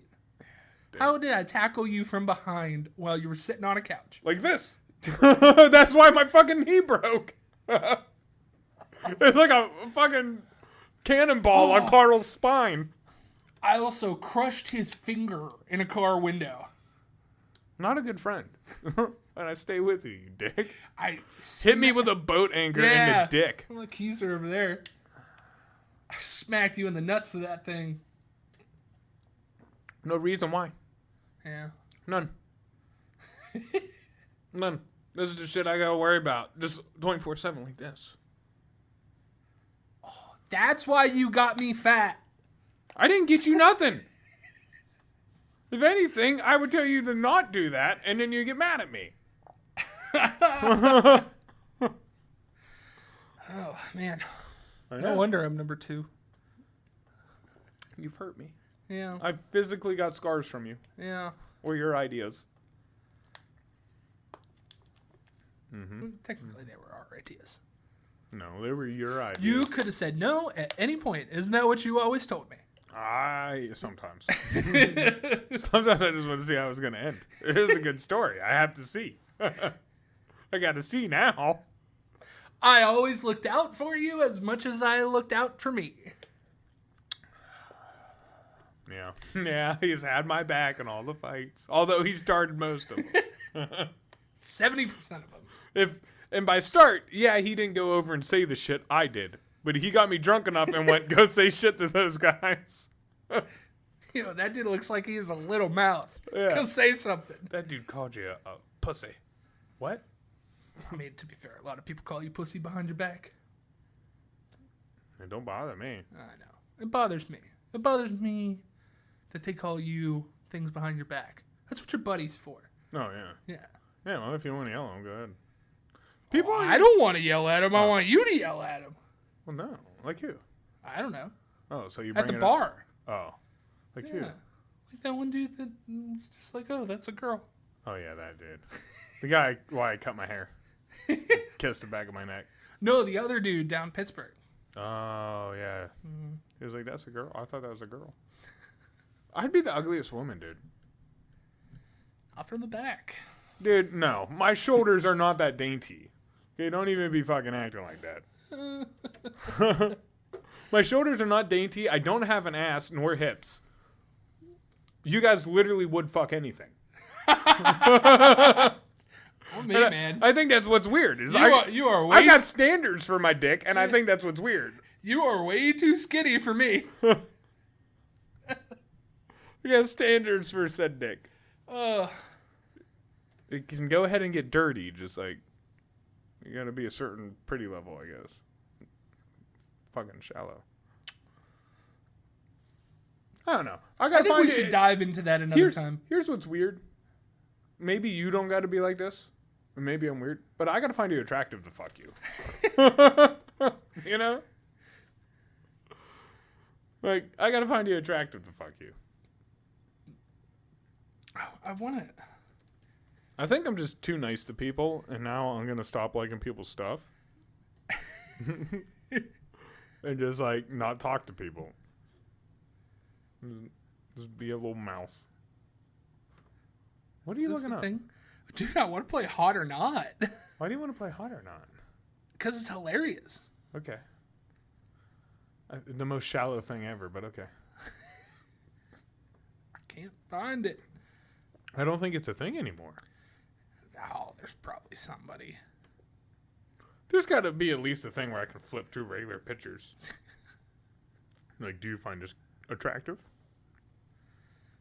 How did I tackle you from behind while you were sitting on a couch? Like this. That's why my fucking knee broke. It's like a fucking cannonball on Carl's spine. I also crushed his finger in a car window. Not a good friend. And I stay with you, you dick. I Hit me with a boat anchor in the dick. Well, the keys are over there. I smacked you in the nuts with that thing. No reason why. Yeah. None. None. This is the shit I gotta worry about. Just 24/7 like this. That's why you got me fat. I didn't get you nothing. If anything, I would tell you to not do that, and then you get mad at me. Oh, man. I No wonder I'm number 2. You've hurt me. Yeah. I've physically got scars from you. Yeah. Or your ideas. Technically, they were our ideas. No, they were your ideas. You could have said no at any point. Isn't that what you always told me? Sometimes. Sometimes I just want to see how it was going to end. It was a good story. I have to see. I got to see now. I always looked out for you as much as I looked out for me. Yeah. Yeah, he's had my back in all the fights. Although he started most of them. 70% of them. And by start, yeah, he didn't go over and say the shit. I did. But he got me drunk enough and went, go say shit to those guys. You know, that dude looks like he has a little mouth. Yeah. Go say something. That dude called you a pussy. What? I mean, to be fair, a lot of people call you pussy behind your back. It don't bother me. I know. It bothers me. It bothers me that they call you things behind your back. That's what your buddy's for. Oh, yeah. Yeah. Yeah, well, if you want to yell at him, go ahead. People, I don't want to yell at him. I want you to yell at him. Well, no. Like who? I don't know. Oh, so you bring At the it bar. Up? Oh. Like who? Yeah. Like that one dude that was just like, oh, that's a girl. Oh, yeah, that dude. The guy, why I cut my hair. Kissed the back of my neck. No, the other dude down Pittsburgh. Oh, yeah. He was like, that's a girl. I thought that was a girl. I'd be the ugliest woman, dude. Not from the back. Dude, no. My shoulders are not that dainty. Okay, don't even be fucking acting like that. My shoulders are not dainty. I don't have an ass nor hips. You guys literally would fuck anything. Well, me, man. I think that's what's weird. Is You are way I got standards for my dick, and I think that's what's weird. You are way too skinny for me. You got standards for said dick. It can go ahead and get dirty, just like you gotta be a certain pretty level, I guess. Fucking shallow. I don't know. I I think we should dive into that another time. Here's what's weird. Maybe you don't got to be like this. And maybe I'm weird. But I got to find you attractive to fuck you. You know? Like, I got to find you attractive to fuck you. I want it. I think I'm just too nice to people. And now I'm going to stop liking people's stuff. And just, like, not talk to people. Just be a little mouse. What are you looking up? Dude, I want to play Hot or Not. Why do you want to play Hot or Not? Because it's hilarious. Okay. The most shallow thing ever, but okay. I can't find it. I don't think it's a thing anymore. Oh, there's probably somebody. There's got to be at least a thing where I can flip through regular pictures. Like, do you find this attractive?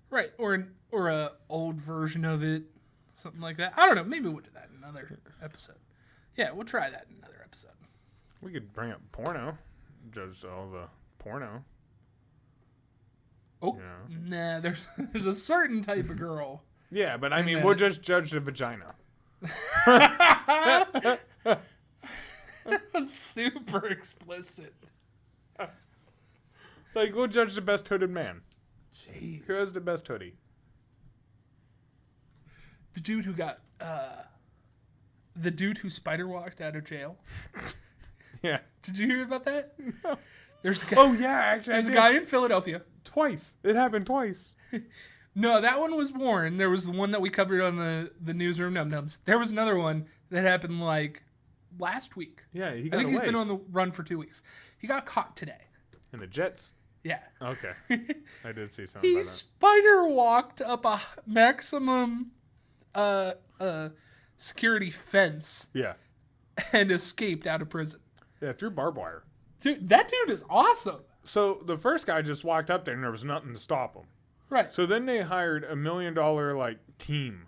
Right, or a old version of it, something like that. I don't know. Maybe we'll do that in another episode. Yeah, we'll try that in another episode. We could bring up porno, judge all the porno. Oh, nah. There's a certain type of girl. Yeah, but I mean, we'll just judge the vagina. That's super explicit. Like, we'll judge the best hooded man. Jeez. Who has the best hoodie? The dude who got the dude who spider walked out of jail. Yeah. Did you hear about that? No. There's a guy, Oh yeah, actually, there's a guy in Philadelphia. twice. It happened twice. No, that one was Warren. There was the one that we covered on the newsroom Num Nums. There was another one that happened like last week. Yeah, he I got think he's away. been on the run for 2 weeks. He got caught today. And the Jets. Yeah. Okay, I did see something He about that. spider walked up a maximum security fence Yeah, and escaped out of prison. yeah, through barbed wire. Dude, that dude is awesome. So the first guy just walked up there and there was nothing to stop him. Right. So then they hired $1 million like team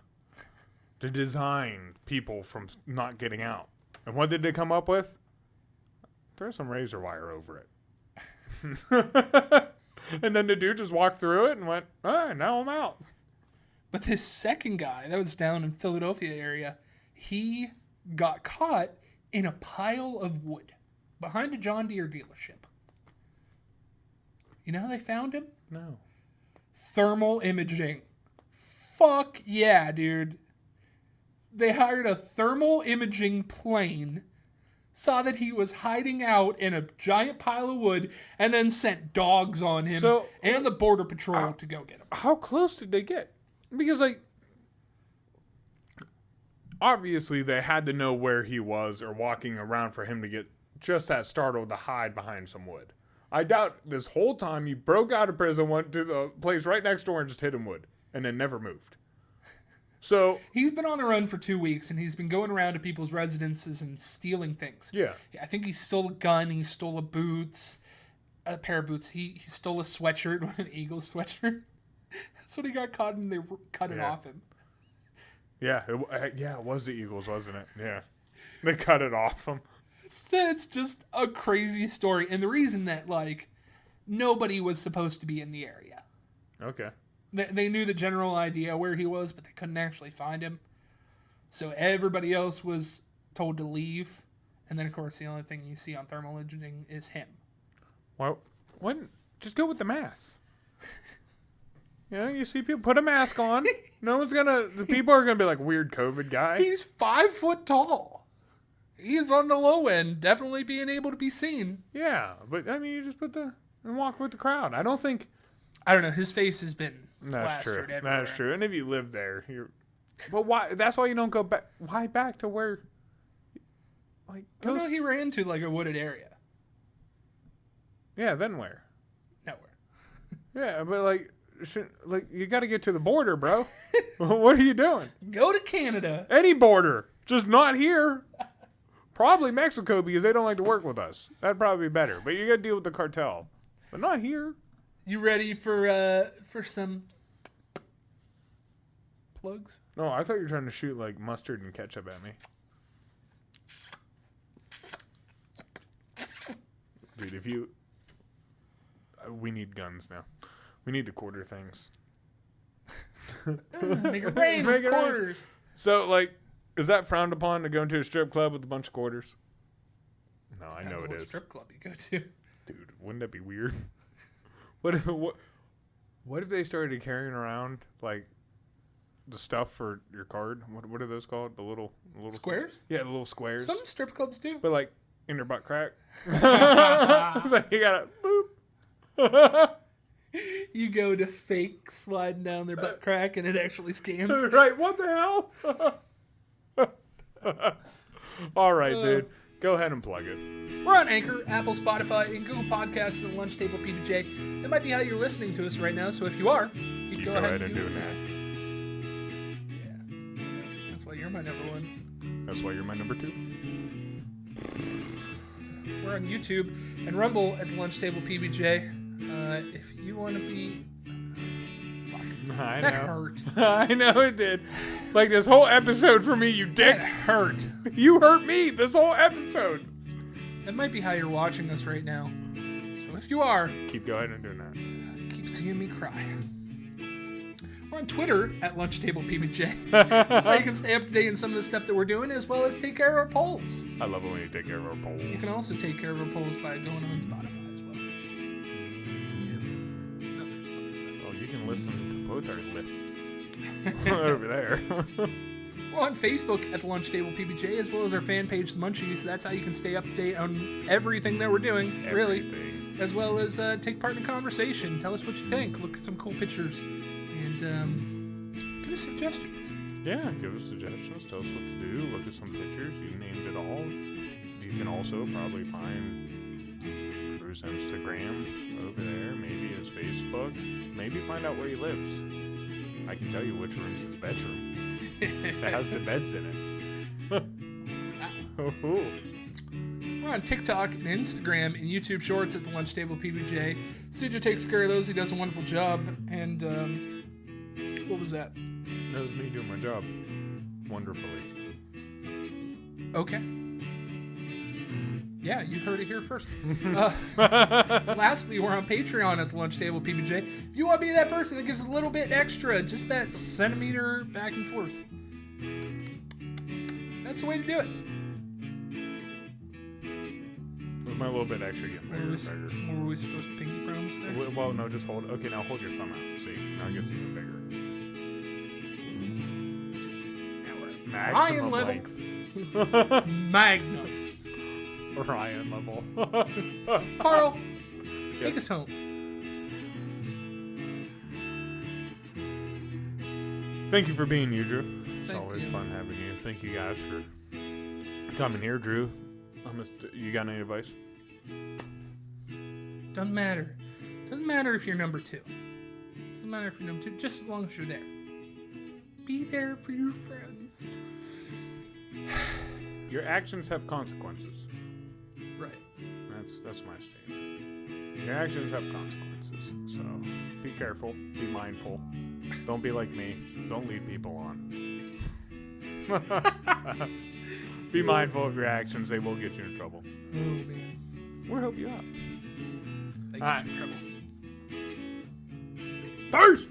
to design people from not getting out. And what did they come up with? Throw some razor wire over it. And then the dude just walked through it and went, now I'm out. But this second guy that was down in Philadelphia area, he got caught in a pile of wood behind a John Deere dealership. You know how they found him? No. Thermal imaging. Fuck yeah, dude. They hired a thermal imaging plane, saw that he was hiding out in a giant pile of wood, and then sent dogs on him and the Border Patrol to go get him. How close did they get? Because, like, obviously they had to know where he was or walking around for him to get just that startled to hide behind some wood. I doubt this whole time he broke out of prison, went to the place right next door and just hit him wood and then never moved. So He's been on the run for 2 weeks, and he's been going around to people's residences and stealing things. yeah, I think he stole a gun, he stole a pair of boots. He stole a sweatshirt, an Eagles sweatshirt. That's what he got caught and they cut it off him. it was the Eagles, wasn't it? Yeah, they cut it off him. It's just a crazy story. And the reason that, like, nobody was supposed to be in the area. Okay. They knew the general idea where he was, but they couldn't actually find him. So everybody else was told to leave. And then, of course, the only thing you see on thermal imaging is him. Well, just go with the mask. You see people put a mask on. The people are gonna be like, weird COVID guy. He's 5 foot tall. He's on the low end, definitely being able to be seen. Yeah, but I mean, you just and walk with the crowd. I don't think I don't know. His face has been that's true. plastered everywhere. That's true. And if you live there, but why? That's why you don't go back. Why back to where? Like, Oh, no, he ran to like a wooded area. yeah. Then where? Nowhere. Yeah, but you got to get to the border, bro. What are you doing? Go to Canada. Any border, just not here. Probably Mexico because they don't like to work with us. That'd probably be better. But you got to deal with the cartel, but not here. You ready for some plugs? No, I thought you were trying to shoot like mustard and ketchup at me. Dude, we need guns now. We need the quarter things. Make it rain Make with it rain. quarters. So, like, is that frowned upon to go into a strip club with a bunch of quarters? No, I know Depends it what is. strip club you go to. Dude, wouldn't that be weird? What if they started carrying around like the stuff for your card? What are those called? The little Squares? Yeah, the little squares. Some strip clubs do. But like in their butt crack. It's like you gotta boop. You go to fake sliding down their butt crack and it actually scams. Right? What the hell? All right, dude. Go ahead and plug it. We're on Anchor, Apple, Spotify, and Google Podcasts and Lunch Table PBJ. That might be how you're listening to us right now, so if you are, Keep go ahead and doing that. Yeah. That's why you're my number one. That's why you're my number 2. We're on YouTube and Rumble at the Lunch Table PBJ. If you want to be... I That know. hurt. I know it did. Like this whole episode for me, you dick. That hurt. You hurt me this whole episode. That might be how you're watching us right now. So if you are, Keep going and doing that. keep seeing me cry. We're on Twitter at Lunch Table PBJ. That's how you can stay up to date on some of the stuff that we're doing, as well as take care of our polls. I love it when you take care of our polls. You can also take care of our polls by going on Spotify as well. Well, you can listen to both our lists over there. We're on Facebook at the Lunch Table PBJ, as well as our fan page, The Munchies. That's how you can stay up to date on everything that we're doing, really. Everything. as well as take part in a conversation. Tell us what you think. Look at some cool pictures, and give us suggestions. Yeah, give us suggestions. Tell us what to do. Look at some pictures. You named it all. You can also probably find Drew's Instagram over there. Maybe his Facebook. Maybe find out where he lives. I can tell you which room's his bedroom. It has the beds in it. Oh. We're on TikTok and Instagram and YouTube Shorts at the Lunch Table PBJ. Suja takes care of those. He does a wonderful job. And what was that? That was me doing my job wonderfully. Okay. Yeah, you heard it here first. Lastly, we're on Patreon at the Lunch Table PBJ. If you want to be that person that gives a little bit extra, just that centimeter back and forth, that's the way to do it. Was my little bit extra getting bigger and bigger? What were we supposed to pinky promise there? Well, no, just hold it. Okay, now hold your thumb out. See, now it gets even bigger. Maximum level. length. Magnum. Ryan level. Carl, Yes. take us home. Thank you for being you, Drew. It's Thank always you. fun having you. Thank you guys for coming here, Drew. You got any advice? Doesn't matter. Doesn't matter if you're number 2. Doesn't matter if you're number 2, just as long as you're there. Be there for your friends. Your actions have consequences. Right. That's my statement. Your actions have consequences. So be careful. Be mindful. Don't be like me. Don't lead people on. Be mindful of your actions. They will get you in trouble. Oh, man. We'll help you out. They All right. get you in trouble. First!